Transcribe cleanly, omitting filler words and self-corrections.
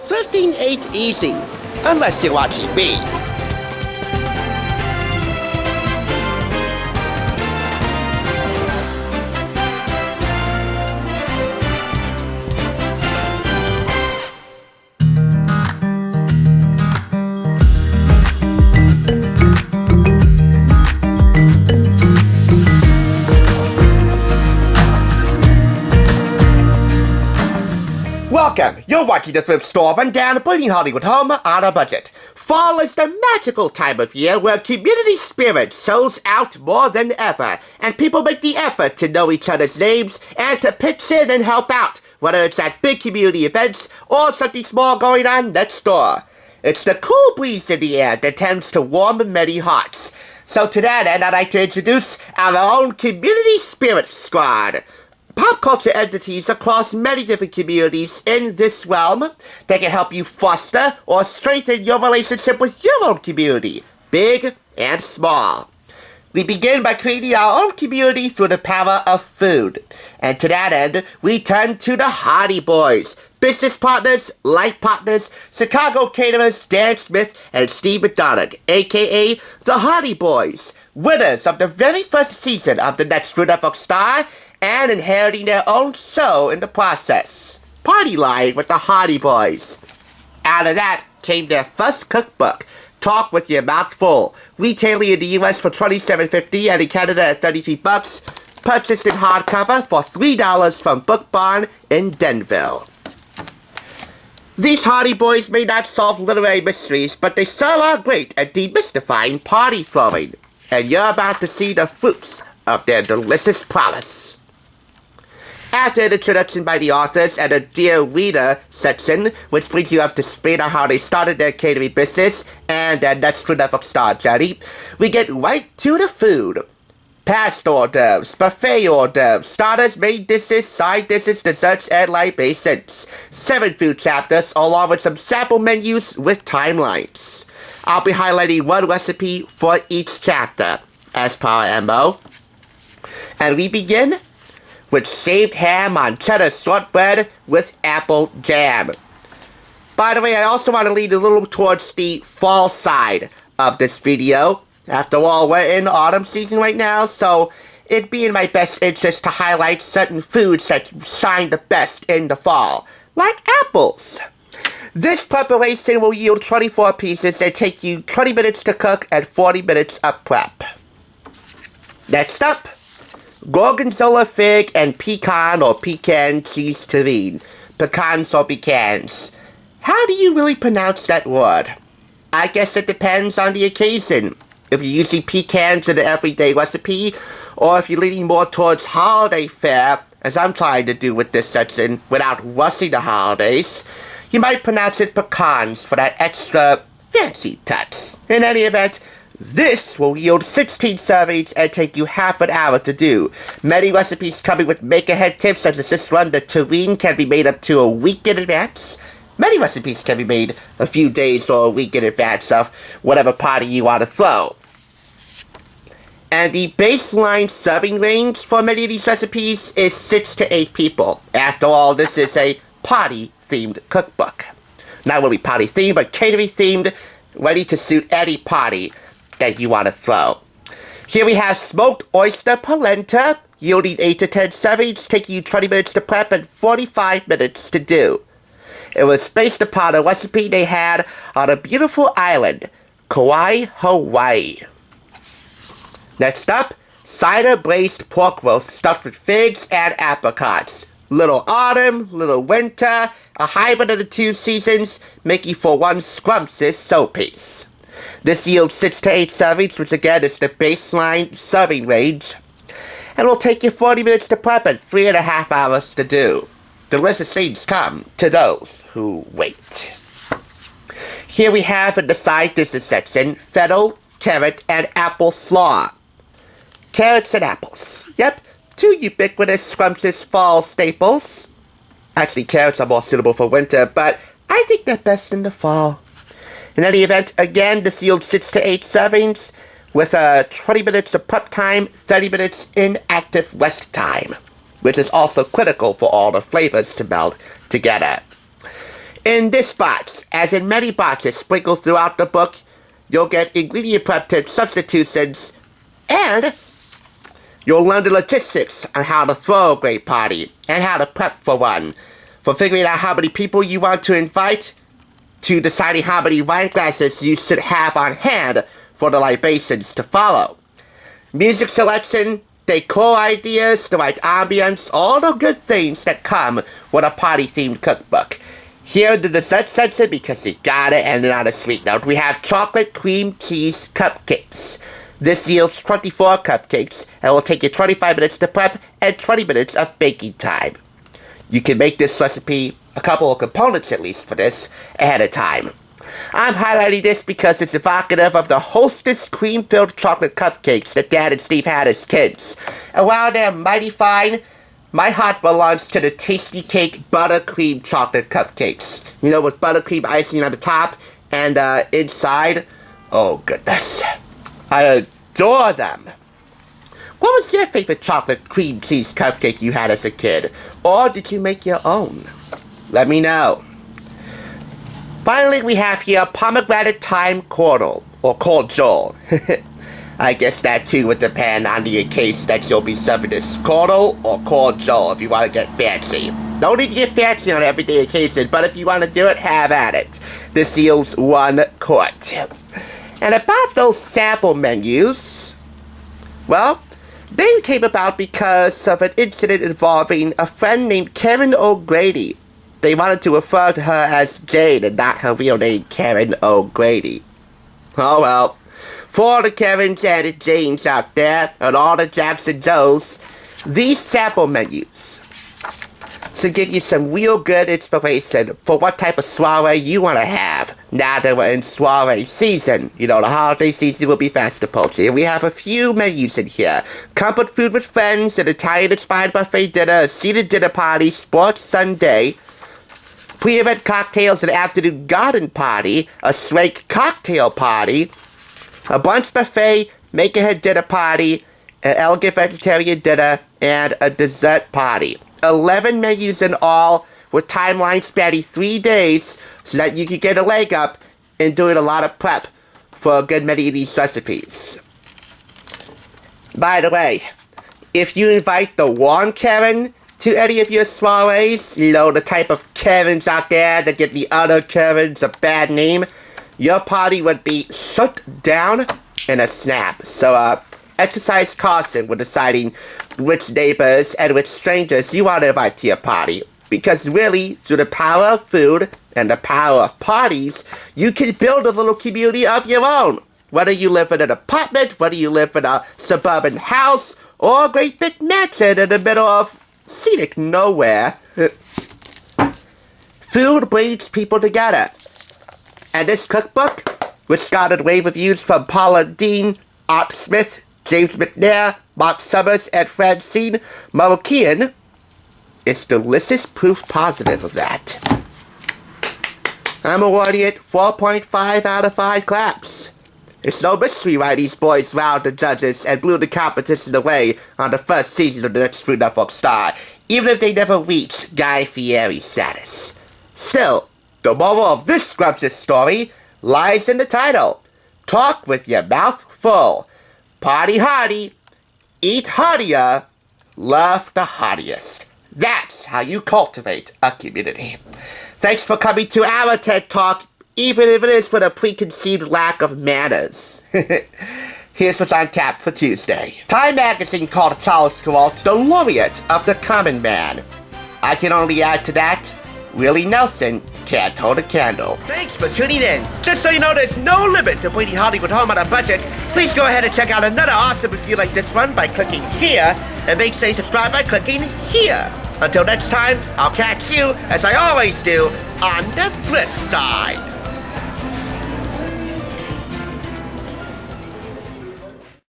thrifting ain't easy, unless you're watching me. Welcome! You're watching the thrift store rundown, bringing Hollywood home on a budget. Fall is the magical time of year where community spirit shows out more than ever, and people make the effort to know each other's names and to pitch in and help out, whether it's at big community events or something small going on next door. It's the cool breeze in the air that tends to warm many hearts. So to that end, I'd like to introduce our own Community Spirit Squad. Pop culture entities across many different communities in this realm that can help you foster or strengthen your relationship with your own community, big and small. We begin by creating our own community through the power of food. And to that end, we turn to the Hearty Boys, business partners, life partners, Chicago caterers Dan Smith and Steve McDonough, aka the Hearty Boys, winners of the very first season of the next Food Network Star, and inheriting their own show in the process. Party Line with the Hearty Boys. Out of that came their first cookbook, Talk With Your Mouth Full, retailing in the US for $27.50 and in Canada at $33, purchased in hardcover for $3 from Book Barn in Denville. These Hearty Boys may not solve literary mysteries, but they sure are great at demystifying party throwing, and you're about to see the fruits of their delicious prowess. After an introduction by the authors and a Dear Reader section, which brings you up to speed on how they started their catering business and their next Food Network Star journey, we get right to the food. Past hors d'oeuvres, buffet hors d'oeuvres, starters, main dishes, side dishes, desserts, and libations. 7 food chapters, along with some sample menus with timelines. I'll be highlighting one recipe for each chapter, as per our MO. And we begin with shaved ham on cheddar shortbread with apple jam. By the way, I also want to lean a little towards the fall side of this video. After all, we're in autumn season right now, so it'd be in my best interest to highlight certain foods that shine the best in the fall, like apples. This preparation will yield 24 pieces and take you 20 minutes to cook and 40 minutes of prep. Next up, Gorgonzola fig and pecan or pecan cheese terrine. Pecans or pecans. How do you really pronounce that word? I guess it depends on the occasion. If you're using pecans in an everyday recipe, or if you're leaning more towards holiday fare, as I'm trying to do with this section without rushing the holidays, you might pronounce it pecans for that extra fancy touch. In any event, this will yield 16 servings and take you half an hour to do. Many recipes coming with make-ahead tips, such as this one, the terrine can be made up to a week in advance. Many recipes can be made a few days or a week in advance of whatever party you want to throw. And the baseline serving range for many of these recipes is 6 to 8 people. After all, this is a party-themed cookbook. Not really party-themed, but catering-themed, ready to suit any party that you want to throw. Here we have smoked oyster polenta, yielding 8 to 10 servings, taking you 20 minutes to prep and 45 minutes to do. It was based upon a recipe they had on a beautiful island, Kauai, Hawaii. Next up, cider braised pork roast stuffed with figs and apricots. Little autumn, little winter, a hybrid of the 2 seasons, making for one scrumptious showpiece. This yields 6 to 8 servings, which again is the baseline serving range, and will take you 40 minutes to prep and 3.5 hours to do. Delicious things come to those who wait. Here we have in the side dishes section, fennel, carrot, and apple slaw. Carrots and apples. Yep, 2 ubiquitous scrumptious fall staples. Actually, carrots are more suitable for winter, but I think they're best in the fall. In any event, again, this yields 6 to 8 servings with 20 minutes of prep time, 30 minutes inactive rest time, which is also critical for all the flavors to meld together. In this box, as in many boxes sprinkled throughout the book, you'll get ingredient prep tips, substitutions, and you'll learn the logistics on how to throw a great party and how to prep for one. From figuring out how many people you want to invite, to deciding how many wine glasses you should have on hand for the libations to follow. Music selection, decor ideas, the right ambience, all the good things that come with a party-themed cookbook. Here in the dessert section, because you gotta end it on a sweet note, we have chocolate cream cheese cupcakes. This yields 24 cupcakes and will take you 25 minutes to prep and 20 minutes of baking time. You can make this recipe, a couple of components at least for this, ahead of time. I'm highlighting this because it's evocative of the Hostess cream-filled chocolate cupcakes that Dad and Steve had as kids. And while they're mighty fine, my heart belongs to the Tasty Cake buttercream chocolate cupcakes. You know, with buttercream icing on the top and inside. Oh, goodness. I adore them. What was your favorite chocolate cream cheese cupcake you had as a kid? Or did you make your own? Let me know. Finally, we have here pomegranate thyme cordial, or cordial. I guess that too would depend on the occasion that you'll be serving this, cordial or cordial, if you want to get fancy. No need to get fancy on everyday occasion, but if you want to do it, have at it. This yields 1 quart. And about those sample menus, well, they came about because of an incident involving a friend named Karen O'Grady. They wanted to refer to her as Jane and not her real name, Karen O'Grady. Oh well. For all the Karens and the Janes out there, and all the Jacks and Joes, these sample menus should give you some real good inspiration for what type of soiree you want to have now that we're in soiree season. You know, the holiday season will be fast approaching. We have a few menus in here. Comfort food with friends, an Italian-inspired buffet dinner, a seated dinner party, sports Sunday, pre-event cocktails and afternoon garden party, a swank cocktail party, a brunch buffet, make-ahead dinner party, an elegant vegetarian dinner, and a dessert party. 11 menus in all, with timelines spanning 3 days, so that you can get a leg up in doing a lot of prep for a good many of these recipes. By the way, if you invite the wrong Karen to any of your soirees, you know, the type of Karens out there that give the other Karens a bad name, your party would be shut down in a snap. So, exercise caution when deciding which neighbors and which strangers you want to invite to your party. Because really, through the power of food and the power of parties, you can build a little community of your own. Whether you live in an apartment, whether you live in a suburban house, or a great big mansion in the middle of scenic nowhere. Food brings people together. And this cookbook, which garnered rave reviews from Paula Dean, Art Smith, James McNair, Mark Summers, and Francine Marroquian, is delicious proof positive of that. I'm awarding it 4.5 out of 5 claps. It's no mystery why these boys wowed the judges and blew the competition away on the first season of the next Food Network star, even if they never reached Guy Fieri status. Still, the moral of this scrumptious story lies in the title. Talk with your mouth full. Party hardy, eat heartier, love the heartiest. That's how you cultivate a community. Thanks for coming to our TED Talk, even if it is with a preconceived lack of manners. Here's what's on tap for Tuesday. Time magazine called Charles Kuralt the laureate of the common man. I can only add to that, Willie Nelson can't hold a candle. Thanks for tuning in. Just so you know, there's no limit to bringing Hollywood home on a budget. Please go ahead and check out another awesome review like this one by clicking here, and make sure you subscribe by clicking here. Until next time, I'll catch you, as I always do, on the flip side.